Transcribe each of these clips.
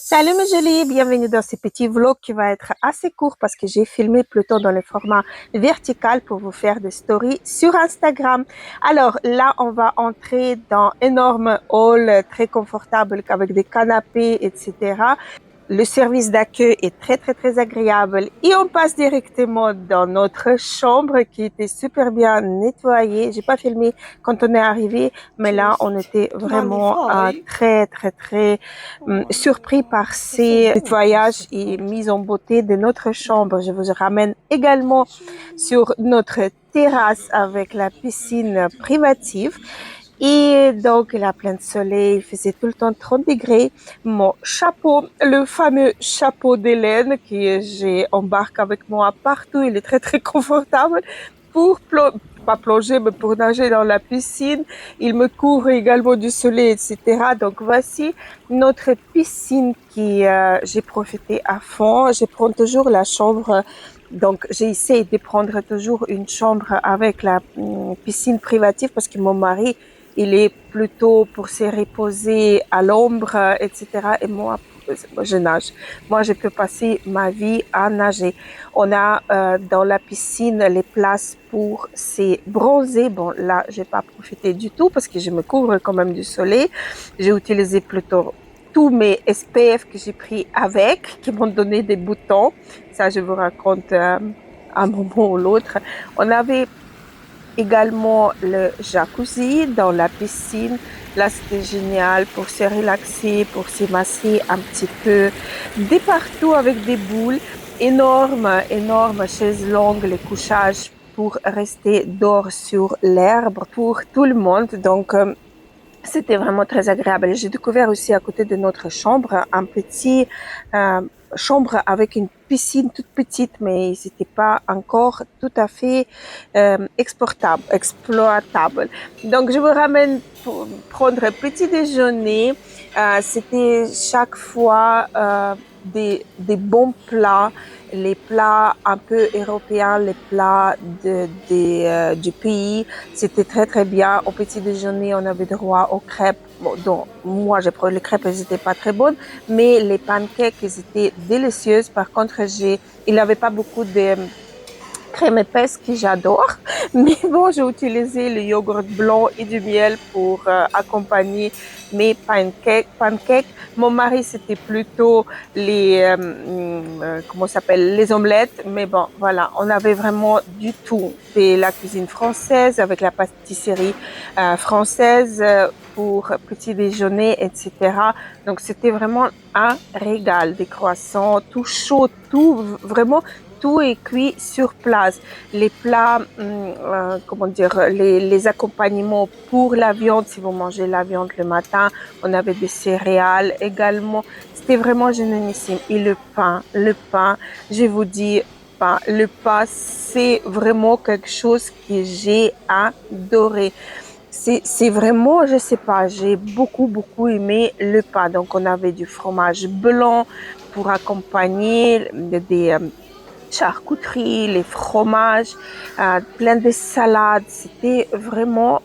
Salut mes jolies, bienvenue dans ce petit vlog qui va être assez court parce que j'ai filmé plutôt dans le format vertical pour vous faire des stories sur Instagram. Alors là, on va entrer dans un énorme hall très confortable avec des canapés, etc. Le service d'accueil est très agréable et on passe directement dans notre chambre qui était super bien nettoyée. J'ai pas filmé quand on est arrivé, mais là on était vraiment très surpris par ces nettoyages et mise en beauté de notre chambre. Je vous ramène également sur notre terrasse avec la piscine privative. Et donc, la pleine soleil, il faisait tout le temps 30 degrés. Mon chapeau, le fameux chapeau d'Hélène que j'ai embarqué avec moi partout, il est très confortable pour pas plonger, mais pour nager dans la piscine. Il me couvre également du soleil, etc. Donc, voici notre piscine qui, j'ai profité à fond. Je prends toujours la chambre. Donc, j'essaie de prendre toujours une chambre avec la piscine privative parce que mon mari, il est plutôt pour se reposer à l'ombre, etc. Et moi, je nage. Moi, je peux passer ma vie à nager. On a dans la piscine les places pour se bronzer. Bon, là, j'ai pas profité du tout parce que je me couvre quand même du soleil. J'ai utilisé plutôt tous mes SPF que j'ai pris avec, qui m'ont donné des boutons. Ça, je vous raconte un moment ou l'autre. On avait également le jacuzzi dans la piscine. Là, c'était génial pour se relaxer, pour se masser un petit peu de partout avec des boules. Énorme chaises longues, les couchages pour rester dehors sur l'herbe pour tout le monde. Donc, c'était vraiment très agréable. J'ai découvert aussi à côté de notre chambre un petit chambre avec une piscine toute petite, mais c'était pas encore tout à fait exploitable. Donc je vous ramène pour prendre un petit déjeuner. C'était chaque fois des bons plats, les plats un peu européens, les plats du pays. C'était très bien. Au petit déjeuner, on avait droit aux crêpes. Bon, donc, moi, j'ai pris les crêpes, elles n'étaient pas très bonnes, mais les pancakes, elles étaient délicieuses. Par contre, il n'y avait pas beaucoup de crème épaisse que j'adore. Mais bon, j'ai utilisé le yogourt blanc et du miel pour accompagner mes pancakes. Mon mari, c'était plutôt comment ça s'appelle, les omelettes. Mais bon, voilà, on avait vraiment du tout. De la cuisine française avec la pâtisserie française pour petit déjeuner, etc. Donc, c'était vraiment un régal. Des croissants, tout chaud, tout vraiment tout est cuit sur place. Les plats, comment dire, les accompagnements pour la viande, si vous mangez la viande le matin, on avait des céréales également. C'était vraiment génialissime. Et le pain, je vous dis, le pain, c'est vraiment quelque chose que j'ai adoré. C'est vraiment, je sais pas, j'ai beaucoup aimé le pain. Donc, on avait du fromage blanc pour accompagner des charcuterie, les fromages, plein de salades. C'était vraiment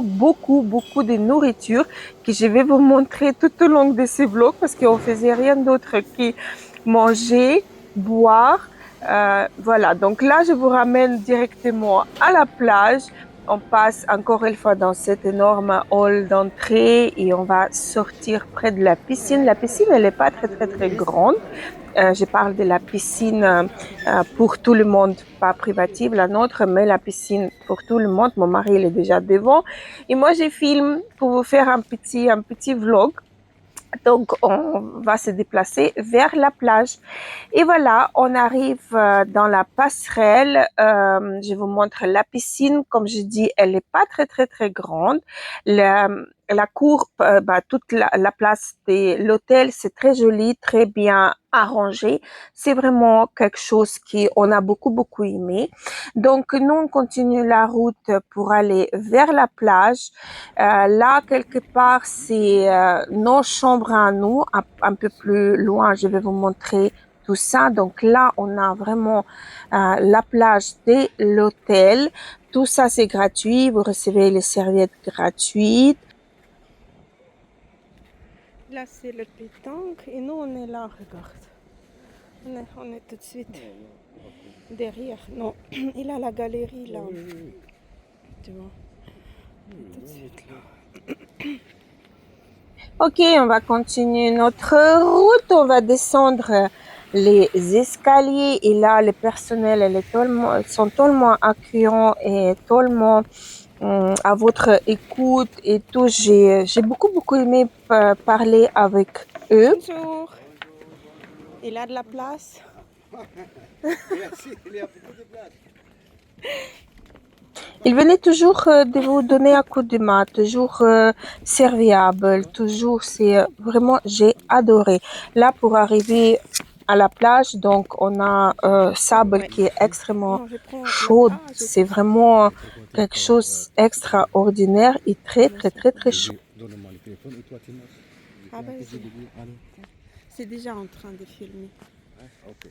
beaucoup de nourriture que je vais vous montrer tout au long de ces vlogs parce qu'on faisait rien d'autre que manger, boire. Voilà, donc là, je vous ramène directement à la plage. On passe encore une fois dans cet énorme hall d'entrée et on va sortir près de la piscine. La piscine, elle n'est pas très grande. Je parle de la piscine pour tout le monde, pas privative, la nôtre, mais la piscine pour tout le monde. Mon mari, il est déjà devant. Et moi, je filme pour vous faire un petit vlog. Donc, on va se déplacer vers la plage. Et voilà, on arrive dans la passerelle. Je vous montre la piscine. Comme je dis, elle n'est pas très grande. La cour, toute la place de l'hôtel, c'est très joli, très bien arrangé. C'est vraiment quelque chose qu'on a beaucoup aimé. Donc, nous, on continue la route pour aller vers la plage. Là, quelque part, c'est nos chambres à nous. Un peu plus loin, je vais vous montrer tout ça. Donc là, on a vraiment la plage de l'hôtel. Tout ça, c'est gratuit. Vous recevez les serviettes gratuites. Là, c'est le pétanque et nous, on est là, regarde. On est tout de suite derrière. Non, il a la galerie là. Tu vois, tout de suite là. Ok, on va continuer notre route. On va descendre les escaliers et là, le personnel sont tellement accueillants et tellement à votre écoute et tout. J'ai beaucoup aimé parler avec eux. Bonjour. Il a de la place. Merci, il y a beaucoup de place. Il venait toujours de vous donner un coup de main, toujours serviable, toujours, c'est vraiment, j'ai adoré. Là, pour arriver à la plage, donc on a sable qui est extrêmement chaud. C'est vraiment quelque chose d'extraordinaire et très chaud. Donne-moi le téléphone et toi tu notes. Ah ben, c'est déjà en train de filmer. Ouais, ok.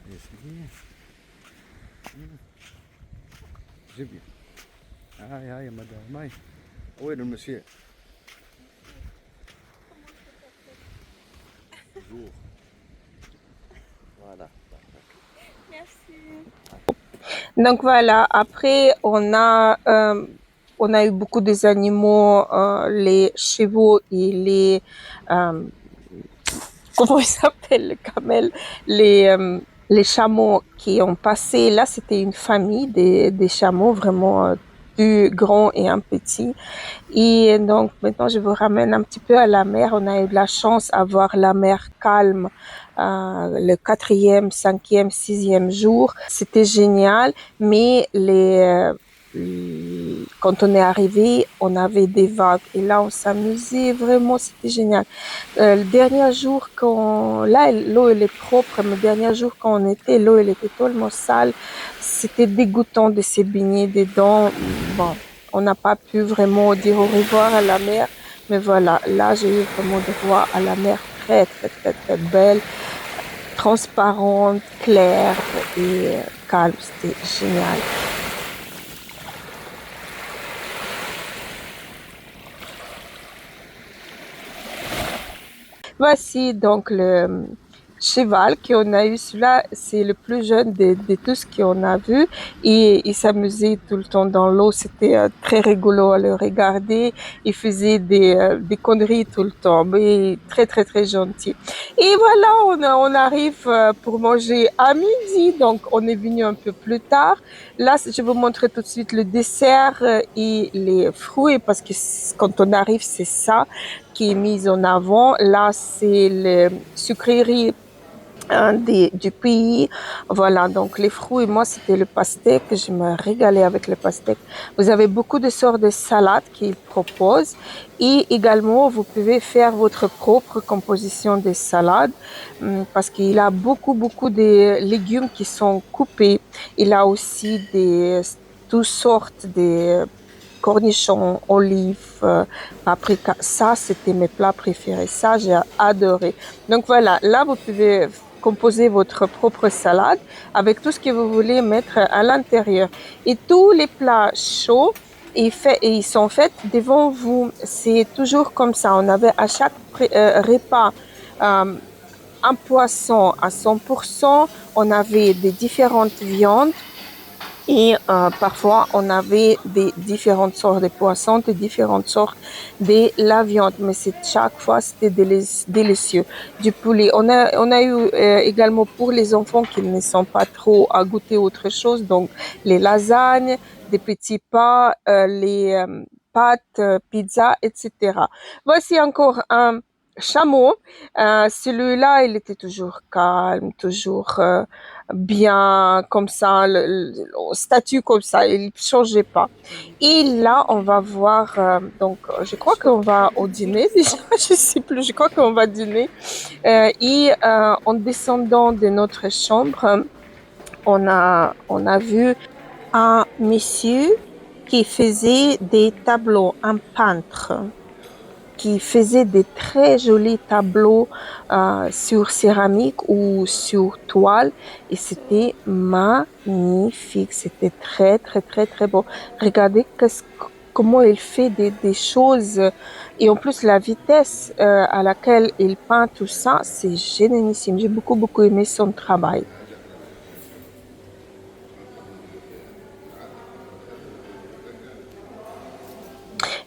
Et c'est bien. J'ai bien. Aïe, aïe, madame, aïe. Où est le monsieur? Bonjour. Voilà. Merci. Donc voilà, après on a eu beaucoup des animaux, les chevaux et les comment ils s'appellent, les camels, les chameaux qui ont passé. Là, c'était une famille des chameaux vraiment plus grands et un petit. Et donc maintenant, je vous ramène un petit peu à la mer. On a eu de la chance d'avoir la mer calme le 4e, 5e, 6e jour. C'était génial, mais quand on est arrivé, on avait des vagues et là, on s'amusait vraiment, c'était génial. Le dernier jour, là, l'eau elle est propre, mais le dernier jour quand on était, l'eau elle était tellement sale, c'était dégoûtant de se baigner dedans. Bon, on n'a pas pu vraiment dire au revoir à la mer, mais voilà, là j'ai eu vraiment droit à la mer très belle, transparente, claire et calme, c'était génial. Voici donc le cheval qu'on a eu. Celui-là, c'est le plus jeune de tous qu'on a vu. Et il s'amusait tout le temps dans l'eau. C'était très rigolo à le regarder. Il faisait des conneries tout le temps. Mais très gentil. Et voilà, on arrive pour manger à midi. Donc, on est venu un peu plus tard. Là, je vais vous montrer tout de suite le dessert et les fruits. Parce que quand on arrive, c'est ça qui est mise en avant. Là, c'est les sucreries du pays. Voilà, donc les fruits, moi, c'était le pastèque. Je me régalais avec le pastèque. Vous avez beaucoup de sortes de salades qu'ils proposent. Et également, vous pouvez faire votre propre composition de salades parce qu'il a beaucoup de légumes qui sont coupés. Il a aussi toutes sortes de cornichons, olives, paprika. Ça, c'était mes plats préférés. Ça, j'ai adoré. Donc voilà, là, vous pouvez composer votre propre salade avec tout ce que vous voulez mettre à l'intérieur. Et tous les plats chauds, ils sont faits devant vous. C'est toujours comme ça. On avait à chaque repas un poisson à 100%. On avait des différentes viandes. Et parfois, on avait des différentes sortes de poissons, des différentes sortes de la viande. Mais chaque fois, c'était délicieux. Du poulet. On a eu également pour les enfants qui ne sont pas trop à goûter autre chose. Donc, les lasagnes, des petits pains, les pâtes, pizza, etc. Voici encore un chameau. Celui-là, il était toujours calme, toujours bien comme ça, le statut comme ça, il ne changeait pas. Et là, on va voir, donc je crois qu'on va au dîner déjà, je sais plus, je crois qu'on va dîner. Et en descendant de notre chambre, on a vu un monsieur qui faisait des tableaux, un peintre qui faisait des très jolis tableaux sur céramique ou sur toile et c'était magnifique, c'était très beau. Regardez comment il fait des choses et en plus la vitesse à laquelle il peint tout ça, c'est génialissime. J'ai beaucoup aimé son travail.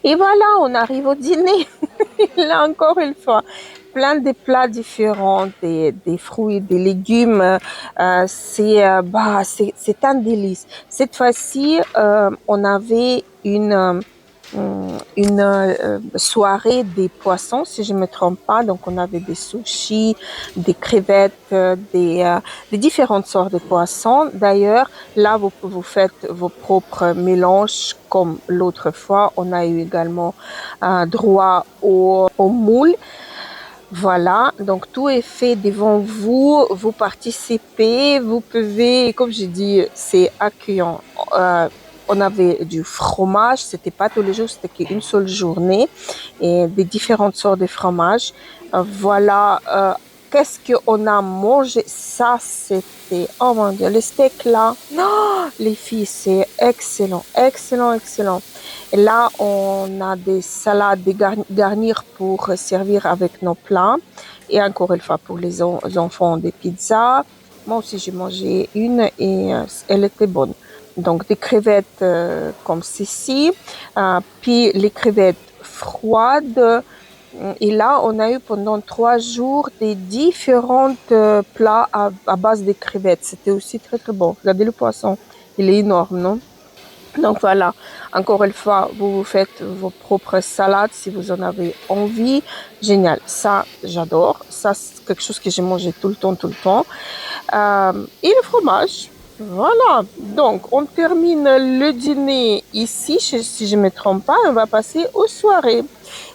Et voilà, on arrive au dîner. Là encore une fois, plein de plats différents, des fruits, des légumes. C'est un délice. Cette fois-ci, on avait une soirée des poissons, si je ne me trompe pas. Donc, on avait des sushis, des crevettes, des différentes sortes de poissons. D'ailleurs, là, vous faites vos propres mélanges comme l'autre fois. On a eu également droit au moule. Voilà, donc tout est fait devant vous, vous participez, vous pouvez, comme je dis, c'est accueillant. On avait du fromage, c'était pas tous les jours, c'était qu'une seule journée, et des différentes sortes de fromages. Voilà, qu'est-ce qu'on a mangé? Ça, c'était, oh mon Dieu, le steak là, non, les filles, c'est excellent, excellent, excellent. Et là, on a des salades, des garnir pour servir avec nos plats. Et encore une fois, pour les enfants, des pizzas. Moi aussi, j'ai mangé une et elle était bonne. Donc, des crevettes comme ceci. Puis, les crevettes froides. Et là, on a eu pendant 3 jours des différents plats à base de crevettes. C'était aussi très bon. Regardez le poisson. Il est énorme, non? Donc voilà, encore une fois, vous faites vos propres salades si vous en avez envie. Génial, ça j'adore. Ça c'est quelque chose que j'ai mangé tout le temps, tout le temps. Et le fromage. Voilà, donc on termine le dîner ici, si je ne me trompe pas, on va passer aux soirées.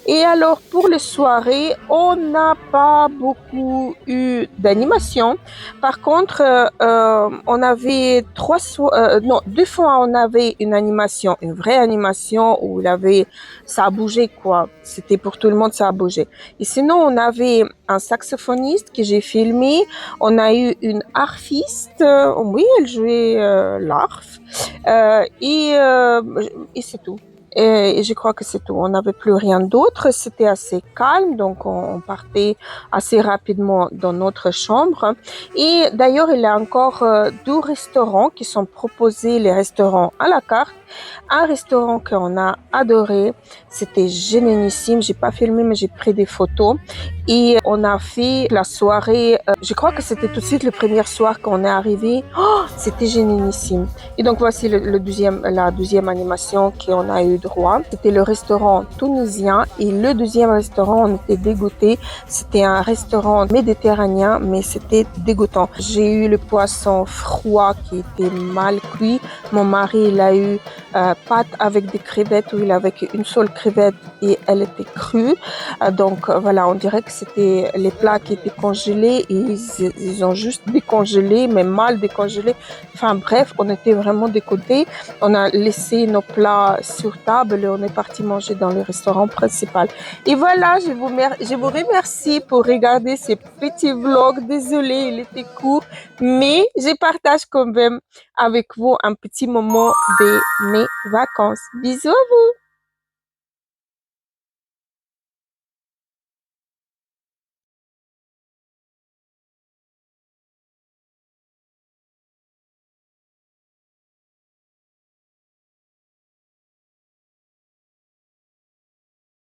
Et alors pour les soirées, on n'a pas beaucoup eu d'animation. Par contre, on avait non, 2 fois on avait une animation, une vraie animation où ça a bougé quoi. C'était pour tout le monde, ça a bougé. Et sinon, on avait un saxophoniste que j'ai filmé. On a eu une harfiste, oui, elle jouait l'harfe. Et c'est tout. Et je crois que c'est tout. On n'avait plus rien d'autre. C'était assez calme, donc on partait assez rapidement dans notre chambre. Et d'ailleurs, il y a encore 2 restaurants qui sont proposés, les restaurants à la carte. Un restaurant qu'on a adoré, c'était génialissime. J'ai pas filmé, mais j'ai pris des photos. Et on a fait la soirée. Je crois que c'était tout de suite le premier soir qu'on est arrivé. Oh, c'était génialissime. Et donc voici la deuxième animation qu'on a eu droit. C'était le restaurant tunisien et le deuxième restaurant, on était dégoûtés. C'était un restaurant méditerranéen, mais c'était dégoûtant. J'ai eu le poisson froid qui était mal cuit. Mon mari, il a eu pâte avec des crevettes où il avait une seule crevette et elle était crue. Donc voilà, on dirait que c'était les plats qui étaient congelés et ils ont juste décongelé, mais mal décongelé. Enfin bref, on était vraiment dégoûtés. On a laissé nos plats sur table et on est parti manger dans le restaurant principal. Et voilà, je vous remercie pour regarder ces petits vlogs. Désolée, il était court, mais je partage quand même avec vous un petit moment de mes vacances. Bisous à vous!